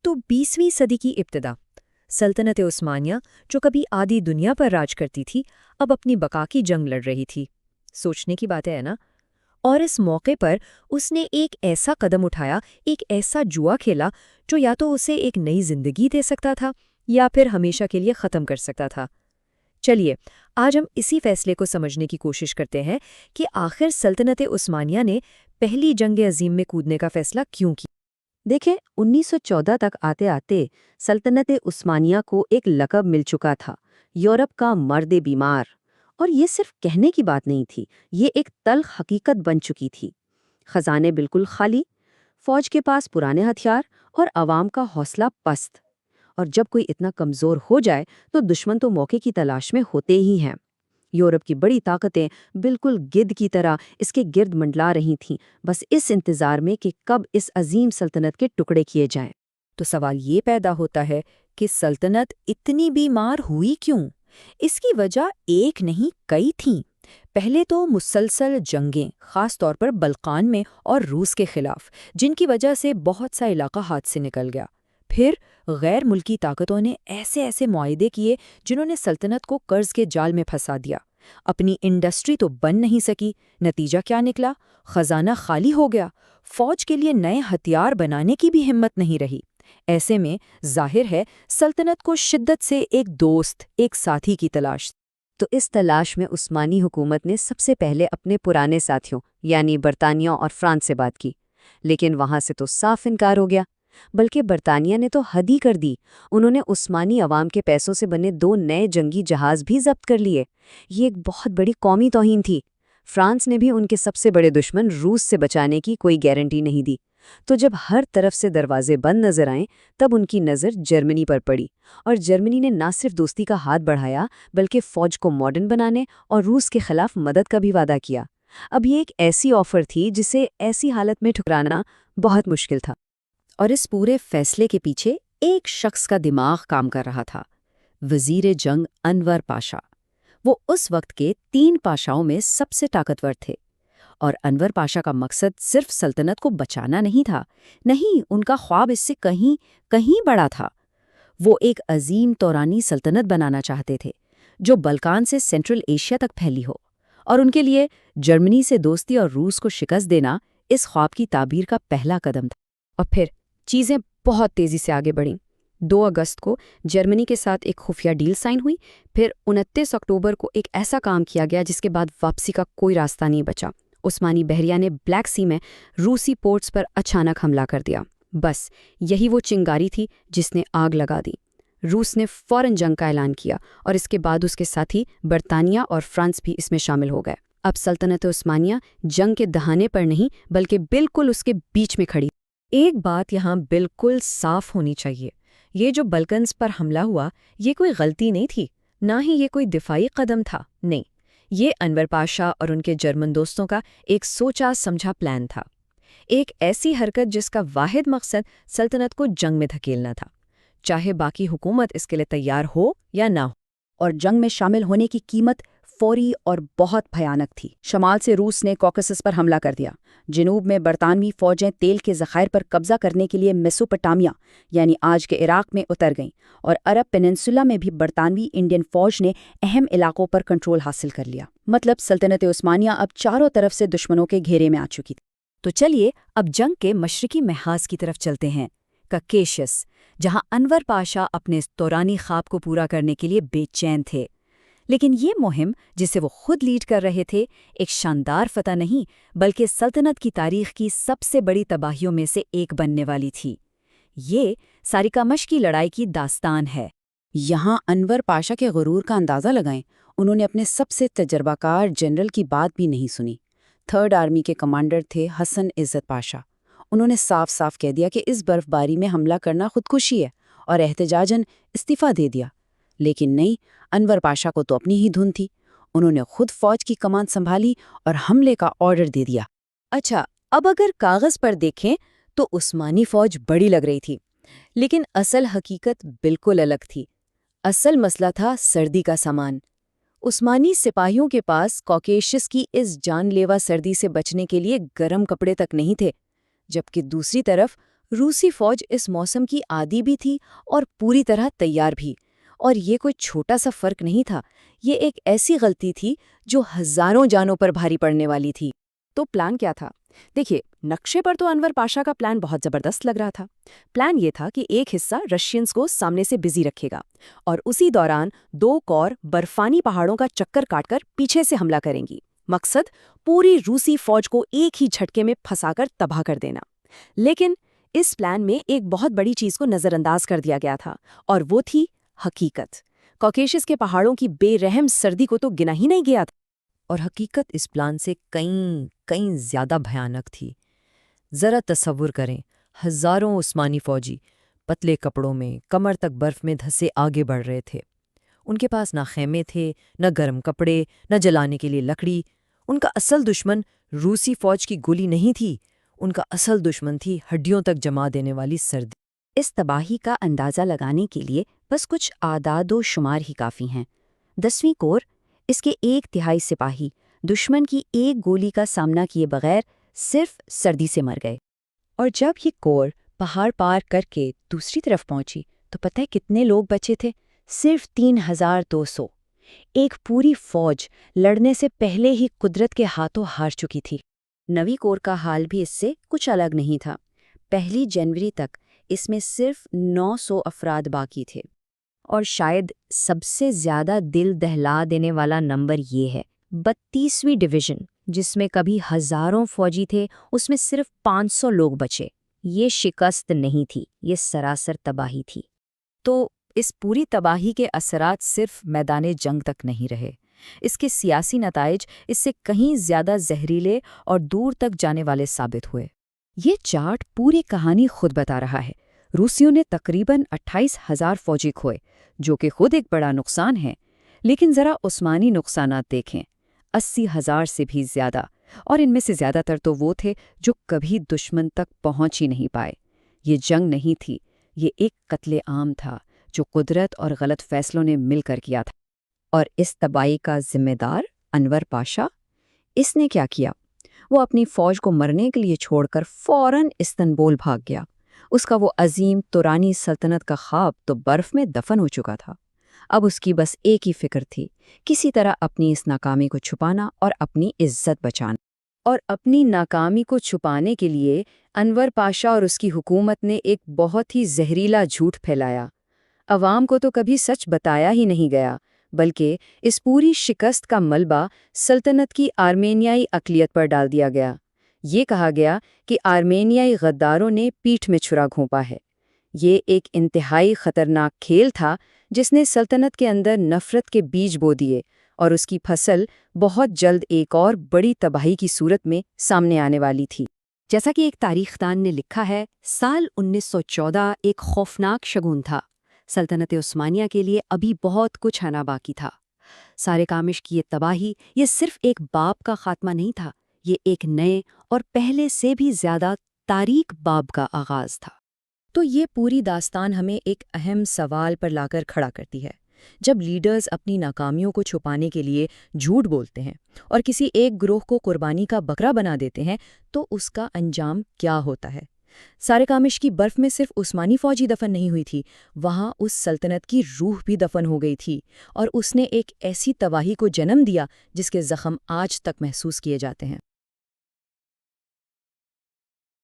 तो 20वीं सदी की इब्तिदा। सल्तनत उस्मानिया, जो कभी आधी दुनिया पर राज करती थी, अब अपनी बका की जंग लड़ रही थी। सोचने की बात है ना। और इस मौके पर उसने एक ऐसा कदम उठाया, एक ऐसा जुआ खेला जो या तो उसे एक नई जिंदगी दे सकता था या फिर हमेशा के लिए ख़त्म कर सकता था। चलिए, आज हम इसी फैसले को समझने की कोशिश करते हैं कि आखिर सल्तनत उस्मानिया ने पहली जंग अजीम में कूदने का फैसला क्यों किया। देखें, 1914 तक आते आते सल्तनत उस्मानिया को एक लक़ब मिल चुका था, यूरोप का मर्द बीमार। और ये सिर्फ कहने की बात नहीं थी, ये एक तल्ख हकीकत बन चुकी थी। खजाने बिल्कुल खाली, फौज के पास पुराने हथियार और आवाम का हौसला पस्त। और जब कोई इतना कमज़ोर हो जाए तो दुश्मन तो मौके की तलाश में होते ही हैं। यूरोप की बड़ी ताकतें बिल्कुल गिद्ध की तरह इसके गिर्द मंडला रही थीं, बस इस इंतजार में कि कब इस अजीम सल्तनत के टुकड़े किए जाएं। तो सवाल ये पैदा होता है कि सल्तनत इतनी बीमार हुई क्यों? इसकी वजह एक नहीं कई थीं। पहले तो मुसलसल जंगें, खास तौर पर बल्कान में और रूस के खिलाफ, जिनकी वजह से बहुत सा इलाका हाथ से निकल गया। फिर गैर मुल्की ताकतों ने ऐसे ऐसे मुआहदे किए जिन्होंने सल्तनत को कर्ज के जाल में फंसा दिया। अपनी इंडस्ट्री तो बन नहीं सकी। नतीजा क्या निकला? खजाना खाली हो गया। फौज के लिए नए हथियार बनाने की भी हिम्मत नहीं रही। ऐसे में जाहिर है सल्तनत को शिद्दत से एक दोस्त, एक साथी की तलाश। तो इस तलाश में उस्मानी हुकूमत ने सबसे पहले अपने पुराने साथियों यानी बरतानिया और फ्रांस से बात की। लेकिन वहां से तो साफ इनकार हो गया। बल्कि बरतानिया ने तो हद ही कर दी। उन्होंने उस्मानी अवाम के पैसों से बने 2 नए जंगी जहाज भी जब्त कर लिए। ये एक बहुत बड़ी कौमी तौहीन थी। फ्रांस ने भी उनके सबसे बड़े दुश्मन रूस से बचाने की कोई गारंटी नहीं दी। तो जब हर तरफ से दरवाजे बंद नजर आए, तब उनकी नज़र जर्मनी पर पड़ी। और जर्मनी ने ना सिर्फ दोस्ती का हाथ बढ़ाया, बल्कि फौज को मॉडर्न बनाने और रूस के खिलाफ मदद का भी वादा किया। अब ये एक ऐसी ऑफर थी जिसे ऐसी हालत में ठुकराना बहुत मुश्किल था। और इस पूरे फैसले के पीछे एक शख्स का दिमाग काम कर रहा था, वजीर जंग अनवर पाशा। वो उस वक्त के 3 पाशाओं में सबसे ताकतवर थे। और अनवर पाशा का मकसद सिर्फ सल्तनत को बचाना नहीं था, नहीं, उनका ख्वाब इससे कहीं कहीं बड़ा था। वो एक अजीम तौरानी सल्तनत बनाना चाहते थे, जो बल्कान से सेंट्रल एशिया तक फैली हो। और उनके लिए जर्मनी से दोस्ती और रूस को शिकस्त देना इस ख्वाब की ताबीर का पहला कदम था। और फिर चीज़ें बहुत तेज़ी से आगे बढ़ीं। 2 अगस्त को जर्मनी के साथ एक खुफिया डील साइन हुई। फिर 29 अक्टूबर को एक ऐसा काम किया गया जिसके बाद वापसी का कोई रास्ता नहीं बचा। उस्मानी बहरिया ने ब्लैक सी में रूसी पोर्ट्स पर अचानक हमला कर दिया। बस यही वो चिंगारी थी जिसने आग लगा दी। रूस ने फौरन जंग का ऐलान किया और इसके बाद उसके साथी बरतानिया और फ्रांस भी इसमें शामिल हो गए। अब सल्तनत उस्मानिया जंग के दहाने पर नहीं, बल्कि बिल्कुल उसके बीच में खड़ी। एक बात यहाँ बिल्कुल साफ होनी चाहिए, ये जो बल्कन्स पर हमला हुआ, ये कोई गलती नहीं थी, ना ही ये कोई दिफाई कदम था। नहीं, ये अनवर पाशा और उनके जर्मन दोस्तों का एक सोचा समझा प्लान था। एक ऐसी हरकत जिसका वाहिद मकसद सल्तनत को जंग में धकेलना था, चाहे बाकी हुकूमत इसके लिए तैयार हो या ना हो। और जंग में शामिल होने की कीमत फौरी और बहुत भयानक थी। शमाल से रूस ने कॉकेसस पर हमला कर दिया। जनूब में बरतानवी फौजें तेल के ज़खायर पर कब्जा करने के लिए मेसोपोटामिया यानी आज के इराक में उतर गईं। और अरब पेनिनसुला में भी बरतानवी इंडियन फौज ने अहम इलाकों पर कंट्रोल हासिल कर लिया। मतलब सल्तनत उस्मानिया अब चारों तरफ से दुश्मनों के घेरे में आ चुकी थी। तो चलिए अब जंग के मशरिकी महाज की तरफ चलते हैं, ककेशियस, जहां अनवर पाशा अपने तौरानी ख्वाब को पूरा करने के लिए बेचैन थे। लेकिन ये मुहिम, जिसे वो खुद लीड कर रहे थे, एक शानदार फतह नहीं, बल्कि सल्तनत की तारीख की सबसे बड़ी तबाहियों में से एक बनने वाली थी। ये सारिकामश की लड़ाई की दास्तान है। यहाँ अनवर पाशा के गुरूर का अंदाज़ा लगाएं। उन्होंने अपने सबसे तजर्बाकार जनरल की बात भी नहीं सुनी। 3rd आर्मी के कमांडर थे हसन इज़्ज़त पाशा। उन्होंने साफ साफ कह दिया कि इस बर्फबारी में हमला करना खुदकुशी है और एहतजाजन इस्तीफ़ा दे दिया। लेकिन नहीं, अनवर पाशा को तो अपनी ही धुन थी। उन्होंने खुद फौज की कमान संभाली और हमले का ऑर्डर दे दिया। अच्छा, अब अगर कागज़ पर देखें तो उस्मानी फौज बड़ी लग रही थी, लेकिन असल हकीकत बिल्कुल अलग थी। असल मसला था सर्दी का सामान। उस्मानी सिपाहियों के पास कॉकेशियस की इस जानलेवा सर्दी से बचने के लिए गर्म कपड़े तक नहीं थे, जबकि दूसरी तरफ روسی فوج اس موسم کی عادی بھی تھی اور پوری طرح تیار بھی، اور یہ کوئی چھوٹا سا فرق نہیں تھا، یہ ایک ایسی غلطی تھی جو ہزاروں جانوں پر بھاری پڑنے والی تھی۔ تو پلان کیا تھا؟ دیکھیے، نقشے پر تو انور پاشا کا پلان بہت زبردست لگ رہا تھا۔ پلان یہ تھا کہ ایک حصہ رشینز کو سامنے سے بزی رکھے گا اور اسی دوران 2 کور برفانی پہاڑوں کا چکر کاٹ کر پیچھے سے حملہ کریں گی۔ مقصد پوری روسی فوج کو ایک ہی جھٹکے میں پھنسا کر تباہ کر دینا۔ لیکن اس پلان میں ایک بہت بڑی چیز کو نظر انداز کر دیا گیا تھا، اور وہ تھی حقیقت۔ کوکیشس کے پہاڑوں کی بے رحم سردی کو تو گنا ہی نہیں گیا تھا، اور حقیقت اس پلان سے کہیں زیادہ بھیانک تھی۔ ذرا تصور کریں، ہزاروں عثمانی فوجی پتلے کپڑوں میں کمر تک برف میں دھسے آگے بڑھ رہے تھے۔ ان کے پاس نہ خیمے تھے، نہ گرم کپڑے، نہ جلانے کے لیے لکڑی۔ ان کا اصل دشمن روسی فوج کی گولی نہیں تھی، ان کا اصل دشمن تھی ہڈیوں تک جما دینے والی سردی۔ اس تباہی کا اندازہ لگانے کے لیے بس کچھ اعداد و شمار ہی کافی ہیں۔ 10ویں کور، اس کے 1/3 سپاہی دشمن کی ایک گولی کا سامنا کیے بغیر صرف سردی سے مر گئے۔ اور جب یہ کور پہاڑ پار کر کے دوسری طرف پہنچی تو پتہ ہے کتنے لوگ بچے تھے؟ صرف 3200۔ ایک پوری فوج لڑنے سے پہلے ہی قدرت کے ہاتھوں ہار چکی تھی۔ 9ویں کور کا حال بھی اس سے کچھ الگ نہیں تھا۔ 1 جنوری تک اس میں صرف 900 افراد باقی تھے۔ اور شاید سب سے زیادہ دل دہلا دینے والا نمبر یہ ہے، 32ویں ڈویژن، جس میں کبھی ہزاروں فوجی تھے، اس میں صرف 500 لوگ بچے۔ یہ شکست نہیں تھی، یہ سراسر تباہی تھی۔ تو اس پوری تباہی کے اثرات صرف میدان جنگ تک نہیں رہے، اس کے سیاسی نتائج اس سے کہیں زیادہ زہریلے اور دور تک جانے والے ثابت ہوئے۔ یہ چارٹ پوری کہانی خود بتا رہا ہے۔ روسیوں نے تقریباً 28,000 فوجی کھوئے، جو کہ خود ایک بڑا نقصان ہے، لیکن ذرا عثمانی نقصانات دیکھیں، 80,000 سے بھی زیادہ، اور ان میں سے زیادہ تر تو وہ تھے جو کبھی دشمن تک پہنچ ہی نہیں پائے۔ یہ جنگ نہیں تھی، یہ ایک قتل عام تھا جو قدرت اور غلط فیصلوں نے مل کر کیا تھا۔ اور اس تباہی کا ذمہ دار انور پاشا؟ اس نے کیا کیا؟ وہ اپنی فوج کو مرنے کے لیے چھوڑ کر فوراً استنبول بھاگ گیا۔ اس کا وہ عظیم تورانی سلطنت کا خواب تو برف میں دفن ہو چکا تھا۔ اب اس کی بس ایک ہی فکر تھی، کسی طرح اپنی اس ناکامی کو چھپانا اور اپنی عزت بچانا۔ اور اپنی ناکامی کو چھپانے کے لیے انور پاشا اور اس کی حکومت نے ایک بہت ہی زہریلا جھوٹ پھیلایا۔ عوام کو تو کبھی سچ بتایا ہی نہیں گیا، بلکہ اس پوری شکست کا ملبہ سلطنت کی آرمینیائی اقلیت پر ڈال دیا گیا۔ یہ کہا گیا کہ آرمینیائی غداروں نے پیٹھ میں چھرا گھونپا ہے۔ یہ ایک انتہائی خطرناک کھیل تھا جس نے سلطنت کے اندر نفرت کے بیج بو دیے، اور اس کی فصل بہت جلد ایک اور بڑی تباہی کی صورت میں سامنے آنے والی تھی۔ جیسا کہ ایک تاریخ دان نے لکھا ہے، سال 1914 ایک خوفناک شگون تھا۔ سلطنت عثمانیہ کے لیے ابھی بہت کچھ آنا باقی تھا۔ سارے کامش کی یہ تباہی یہ صرف ایک باب کا خاتمہ نہیں تھا، یہ ایک نئے اور پہلے سے بھی زیادہ تاریک باب کا آغاز تھا۔ تو یہ پوری داستان ہمیں ایک اہم سوال پر لا کر کھڑا کرتی ہے۔ جب لیڈرز اپنی ناکامیوں کو چھپانے کے لیے جھوٹ بولتے ہیں اور کسی ایک گروہ کو قربانی کا بکرا بنا دیتے ہیں، تو اس کا انجام کیا ہوتا ہے؟ سارے کامش کی برف میں صرف عثمانی فوجی دفن نہیں ہوئی تھی، وہاں اس سلطنت کی روح بھی دفن ہو گئی تھی، اور اس نے ایک ایسی تباہی کو جنم دیا جس کے زخم آج تک محسوس کیے جاتے ہیں۔